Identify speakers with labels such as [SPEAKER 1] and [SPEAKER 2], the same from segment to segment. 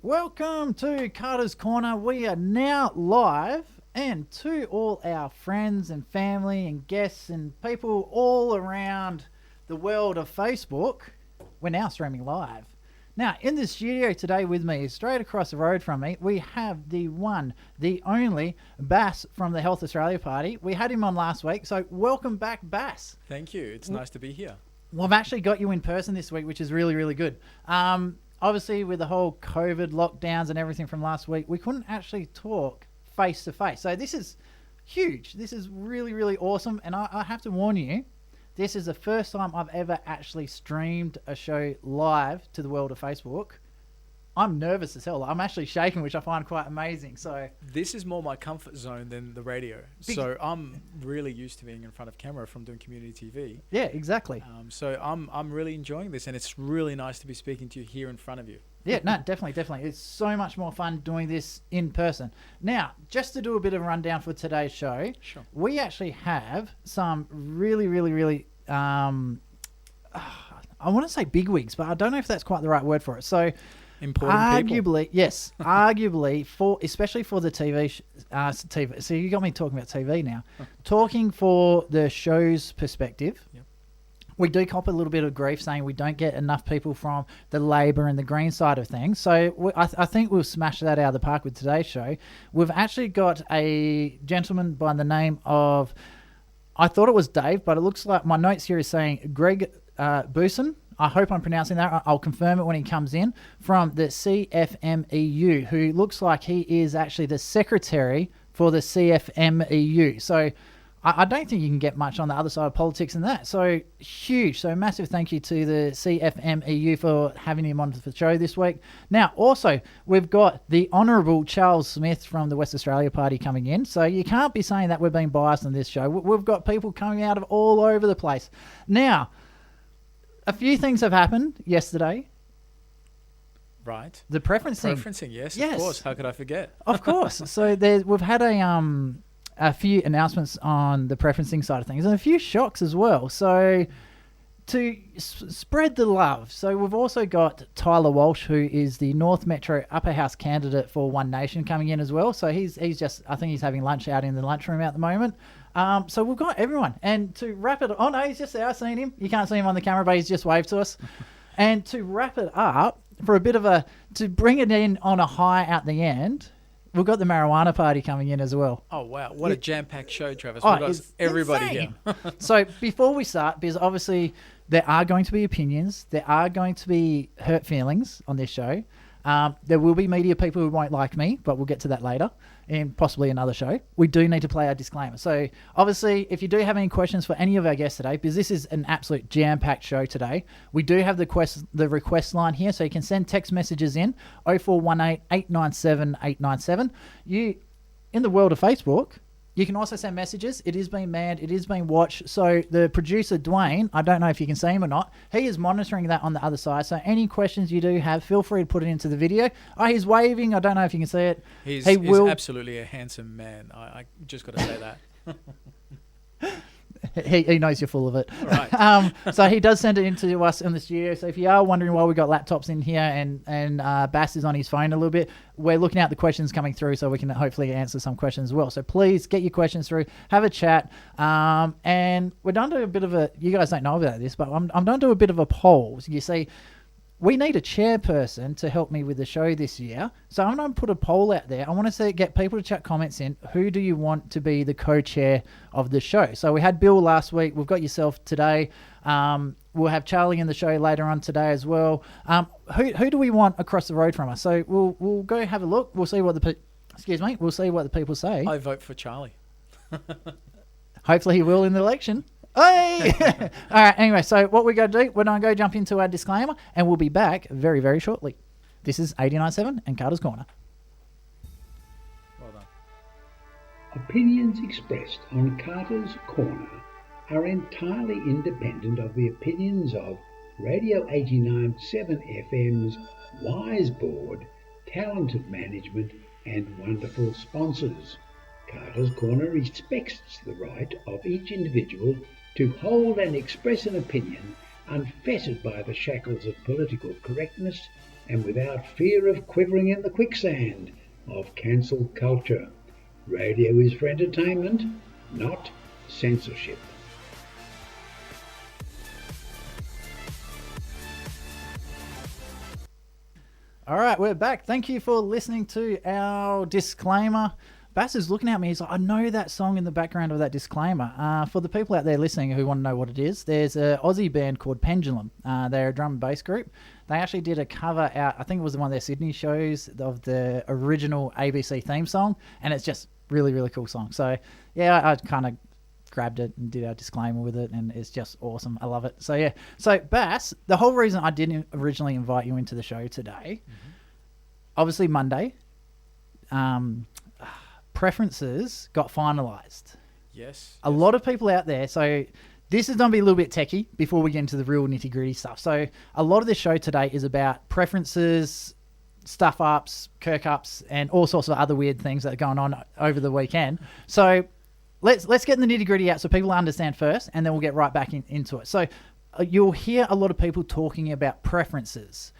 [SPEAKER 1] Welcome to Carter's Corner. We are now live, and to all our friends and family and guests and people all around the world of Facebook, we're now streaming live. Now, in the studio today with me, straight across the road from me, we have the one, the only Bass from the Health Australia Party. We had him on last week, so welcome back, Bass.
[SPEAKER 2] Thank you. It's nice to be here.
[SPEAKER 1] Well, I've actually got you in person this week, which is really, really good. Obviously, with the whole COVID lockdowns and everything from last week, we couldn't actually talk face to face. So this is huge. This is really, really awesome. And I have to warn you, this is the first time I've ever actually streamed a show live to the world of Facebook. I'm nervous as hell. I'm actually shaking, which I find quite amazing. So
[SPEAKER 2] This is more my comfort zone than the radio. So I'm really used to being in front of camera from doing community TV.
[SPEAKER 1] yeah, exactly.
[SPEAKER 2] So I'm really enjoying this, and it's really nice to be speaking to you here in front of you.
[SPEAKER 1] Yeah, no, definitely. It's so much more fun doing this in person. Now, just to do a bit of a rundown for today's show,
[SPEAKER 2] Sure.
[SPEAKER 1] we actually have some really, I want to say bigwigs, but I don't know if that's quite the right word for it. So,
[SPEAKER 2] Important people.
[SPEAKER 1] arguably, especially for the TV. So you got me talking about TV now. Talking for the show's perspective.
[SPEAKER 2] Yep.
[SPEAKER 1] We do cop a little bit of grief saying we don't get enough people from the Labor and the Green side of things. So I think we'll smash that out of the park with today's show. We've actually got a gentleman by the name of, I thought it was Dave, but it looks like my notes here is saying Greg Booson. I hope I'm pronouncing that. I'll confirm it when he comes in, from the CFMEU, who looks like he is actually the secretary for the CFMEU. So I don't think you can get much on the other side of politics than that. So huge. So massive thank you to the CFMEU for having him on the show this week. Now, also, we've got the Honourable Charles Smith from the West Australia Party coming in. So you can't be saying that we're being biased on this show. We've got people coming out of all over the place. Now, a few things have happened yesterday.
[SPEAKER 2] Right.
[SPEAKER 1] The preferencing.
[SPEAKER 2] Preferencing, yes,
[SPEAKER 1] Yes.
[SPEAKER 2] of course. How could I forget?
[SPEAKER 1] Of course. So we've had a few announcements on the preferencing side of things and a few shocks as well. So to spread the love. So we've also got Tyler Walsh, who is the North Metro Upper House candidate for One Nation, coming in as well. So he's just, I think he's having lunch out in the lunchroom at the moment. So we've got everyone. And to wrap it, oh no, he's just there. I've seen him. You can't see him on the camera, but he's just waved to us. And to wrap it up, for a bit of to bring it in on a high at the end, we've got the marijuana party coming in as well.
[SPEAKER 2] Oh, wow. What a jam-packed show, Travis.
[SPEAKER 1] Oh,
[SPEAKER 2] We've got
[SPEAKER 1] it's
[SPEAKER 2] everybody
[SPEAKER 1] insane.
[SPEAKER 2] here.
[SPEAKER 1] So before we start, because obviously there are going to be opinions, there are going to be hurt feelings on this show. There will be media people who won't like me, but we'll get to that later in possibly another show. We do need to play our disclaimer. So obviously, if you do have any questions for any of our guests today, because this is an absolute jam-packed show today, we do have the request line here, so you can send text messages in 0418 897 897. In the world of Facebook, you can also send messages. It is being manned. It is being watched. So the producer, Dwayne, I don't know if you can see him or not, he is monitoring that on the other side. So any questions you do have, feel free to put it into the video. Oh, he's waving. I don't know if you can see it.
[SPEAKER 2] He's absolutely a handsome man. I just got to say that.
[SPEAKER 1] He knows you're full of it.
[SPEAKER 2] All right.
[SPEAKER 1] So he does send it into us in the studio. So if you are wondering why we got laptops in here and Bass is on his phone a little bit, we're looking at the questions coming through so we can hopefully answer some questions as well. So please get your questions through, have a chat. And we're done to a bit of you guys don't know about this, but I'm done to a bit of a poll. You see, we need a chairperson to help me with the show this year. So I'm going to put a poll out there. I want to get people to chat comments in. Who do you want to be the co-chair of the show? So we had Bill last week. We've got yourself today. We'll have Charlie in the show later on today as well. Who do we want across the road from us? So we'll go have a look. We'll see what we'll see what the people say.
[SPEAKER 2] I vote for Charlie.
[SPEAKER 1] Hopefully he will in the election. Hey! All right, anyway, so what we're going to do, we're going to go jump into our disclaimer, and we'll be back very, very shortly. This is 89.7 and Carter's Corner.
[SPEAKER 2] Well done.
[SPEAKER 3] Opinions expressed on Carter's Corner are entirely independent of the opinions of Radio 89.7 FM's Wise Board, talented management, and wonderful sponsors. Carter's Corner respects the right of each individual to hold and express an opinion unfettered by the shackles of political correctness and without fear of quivering in the quicksand of cancel culture. Radio is for entertainment, not censorship.
[SPEAKER 1] All right, we're back. Thank you for listening to our disclaimer. Bass is looking at me. He's like, I know that song in the background of that disclaimer. For the people out there listening who want to know what it is, there's an Aussie band called Pendulum. They're a drum and bass group. They actually did a cover out, I think it was one of their Sydney shows, of the original ABC theme song, and it's just really, really cool song. So, yeah, I kind of grabbed it and did our disclaimer with it, and it's just awesome. I love it. So, yeah. So, Bass, the whole reason I didn't originally invite you into the show today, obviously Monday, preferences got finalised.
[SPEAKER 2] Yes.
[SPEAKER 1] A lot of people out there, so this is going to be a little bit techie before we get into the real nitty-gritty stuff. So a lot of this show today is about preferences, stuff-ups, kirk-ups, and all sorts of other weird things that are going on over the weekend. So let's get the nitty-gritty out so people understand first, and then we'll get right back into it. So you'll hear a lot of people talking about preferences.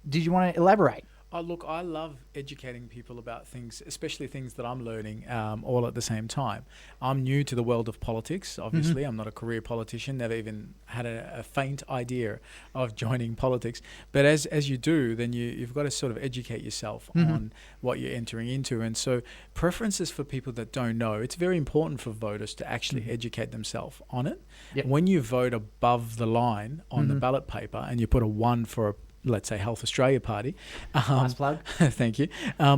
[SPEAKER 1] Did you want to elaborate?
[SPEAKER 2] Oh, look, I love educating people about things, especially things that I'm learning all at the same time. I'm new to the world of politics, obviously. I'm not a career politician, never even had a faint idea of joining politics. But as you do, then you've got to sort of educate yourself on what you're entering into. And so preferences for people that don't know, it's very important for voters to actually educate themselves on it.
[SPEAKER 1] Yep.
[SPEAKER 2] When you vote above the line on the ballot paper and you put a 1 for let's say Health Australia Party.
[SPEAKER 1] Nice plug.
[SPEAKER 2] Thank you.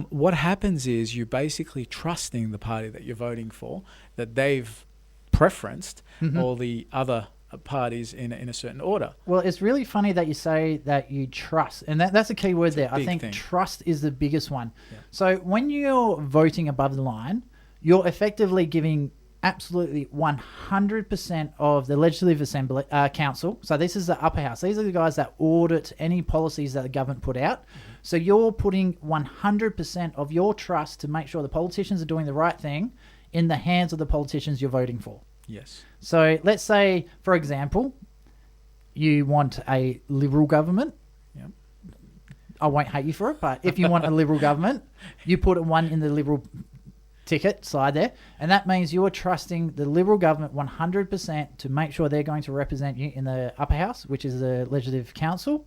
[SPEAKER 2] What happens is you're basically trusting the party that you're voting for, that they've preferenced all the other parties in a certain order.
[SPEAKER 1] Well, it's really funny that you say that you trust, and that's a key word there. I think
[SPEAKER 2] thing.
[SPEAKER 1] Trust is the biggest one.
[SPEAKER 2] Yeah.
[SPEAKER 1] So when you're voting above the line, you're effectively giving absolutely 100% of the Legislative Assembly Council. So this is the upper house. These are the guys that audit any policies that the government put out. So you're putting 100% of your trust to make sure the politicians are doing the right thing in the hands of the politicians you're voting for.
[SPEAKER 2] Yes.
[SPEAKER 1] So let's say, for example, you want a Liberal government.
[SPEAKER 2] Yep.
[SPEAKER 1] I won't hate you for it, but if you want a Liberal government, you put a 1 in the Liberal ticket side there, and that means you're trusting the Liberal government 100% to make sure they're going to represent you in the upper house, which is the Legislative Council,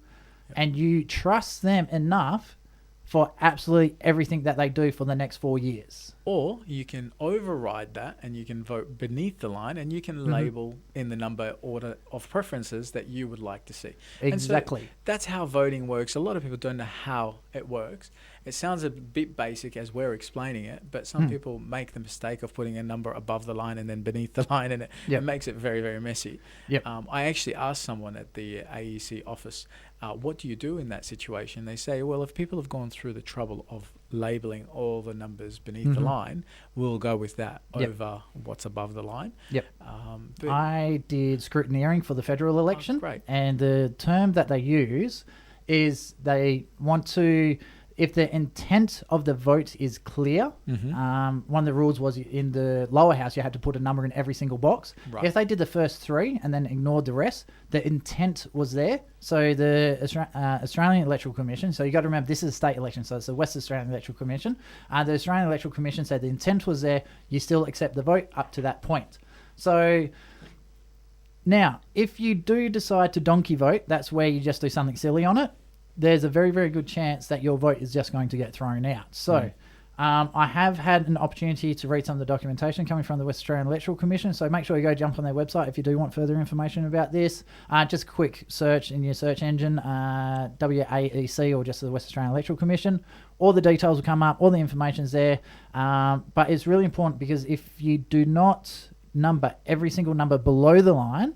[SPEAKER 1] and you trust them enough for absolutely everything that they do for the next 4 years.
[SPEAKER 2] Or you can override that and you can vote beneath the line and you can label in the number order of preferences that you would like to see.
[SPEAKER 1] Exactly.
[SPEAKER 2] And so that's how voting works. A lot of people don't know how it works. It sounds a bit basic as we're explaining it, but some people make the mistake of putting a number above the line and then beneath the line, and it makes it very, very messy.
[SPEAKER 1] Yep.
[SPEAKER 2] I actually asked someone at the AEC office, what do you do in that situation? They say, well, if people have gone through the trouble of labeling all the numbers beneath the line, we'll go with that over what's above the line.
[SPEAKER 1] Yep.
[SPEAKER 2] But
[SPEAKER 1] I did scrutineering for the federal election,
[SPEAKER 2] great.
[SPEAKER 1] And the term that they use is they want to, if the intent of the vote is clear, one of the rules was in the lower house you had to put a number in every single box.
[SPEAKER 2] Right.
[SPEAKER 1] If they did the first 3 and then ignored the rest, the intent was there. So the Australian Electoral Commission, so you got to remember this is a state election, so it's the West Australian Electoral Commission. The Australian Electoral Commission said the intent was there, you still accept the vote up to that point. So now, if you do decide to donkey vote, that's where you just do something silly on it. There's a very, very good chance that your vote is just going to get thrown out. So I have had an opportunity to read some of the documentation coming from the West Australian Electoral Commission, so make sure you go jump on their website if you do want further information about this. Just a quick search in your search engine, WAEC, or just the West Australian Electoral Commission. All the details will come up, all the information's there. But it's really important because if you do not number every single number below the line,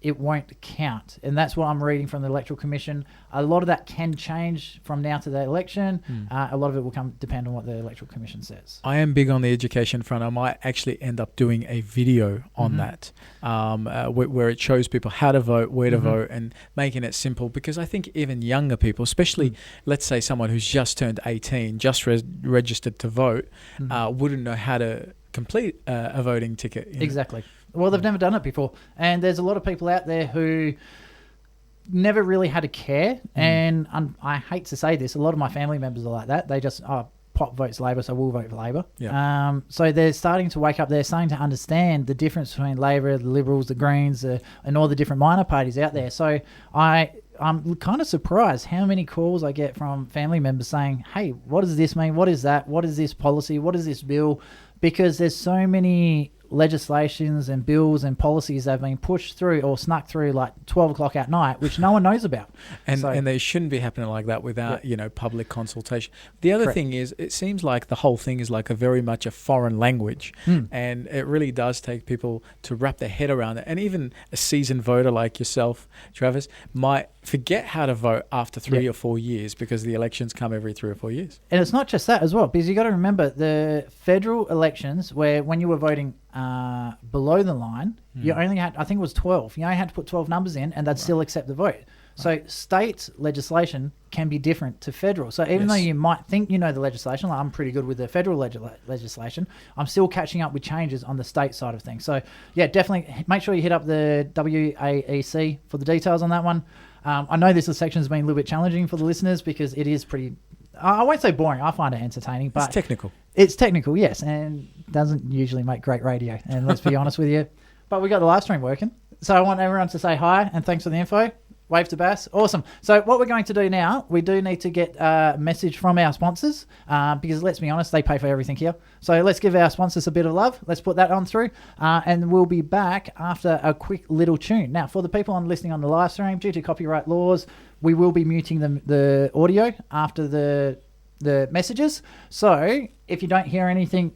[SPEAKER 1] it won't count. And that's what I'm reading from the Electoral Commission. A lot of that can change from now to the election. A lot of it will depend on what the Electoral Commission says.
[SPEAKER 2] I am big on the education front. I might actually end up doing a video on that where it shows people how to vote, where to vote, and making it simple, because I think even younger people, especially let's say someone who's just turned 18, just registered to vote, wouldn't know how to complete a voting ticket.
[SPEAKER 1] Exactly. Well, they've never done it before. And there's a lot of people out there who never really had a care. And I hate to say this, a lot of my family members are like that. They just, Pop votes Labor, so we'll vote for Labor.
[SPEAKER 2] Yeah.
[SPEAKER 1] So they're starting to wake up. They're starting to understand the difference between Labor, the Liberals, the Greens, and all the different minor parties out there. So I'm kind of surprised how many calls I get from family members saying, hey, what does this mean? What is that? What is this policy? What is this bill? Because there's so many legislations and bills and policies that have been pushed through or snuck through like 12 o'clock at night, which no one knows about.
[SPEAKER 2] And they shouldn't be happening like that without, public consultation. The other thing is, it seems like the whole thing is like very much a foreign language. And it really does take people to wrap their head around it. And even a seasoned voter like yourself, Travis, might forget how to vote after 3 or 4 years because the elections come every 3 or 4 years.
[SPEAKER 1] And it's not just that as well, because you got to remember the federal elections where when you were voting below the line, you only had, I think it was 12. You only had to put 12 numbers in and they'd still accept the vote. So state legislation can be different to federal. So even though you might think you know the legislation, like I'm pretty good with the federal legislation, I'm still catching up with changes on the state side of things. So yeah, definitely make sure you hit up the WAEC for the details on that one. I know this section has been a little bit challenging for the listeners because it is pretty, I won't say boring, I find it entertaining, but
[SPEAKER 2] it's technical.
[SPEAKER 1] It's technical, yes, and doesn't usually make great radio, and let's be honest with you. But we got the live stream working. So I want everyone to say hi and thanks for the info. Wave to Bass. Awesome. So what we're going to do now, we do need to get a message from our sponsors because let's be honest, they pay for everything here. So let's give our sponsors a bit of love. Let's put that on through and we'll be back after a quick little tune. Now, for the people listening on the live stream, due to copyright laws, we will be muting the audio after the messages. So if you don't hear anything,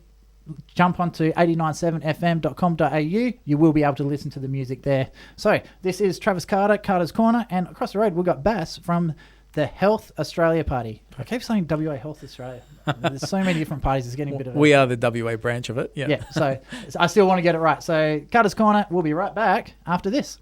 [SPEAKER 1] jump onto 897fm.com.au. You will be able to listen to the music there. So this is Travis Carter, Carter's Corner, and across the road we've got Bass from the Health Australia Party. I keep saying WA Health Australia. There's so many different parties. It's getting a bit of
[SPEAKER 2] We are the WA branch of it.
[SPEAKER 1] Yeah, so I still want to get it right. So Carter's Corner, we'll be right back after this.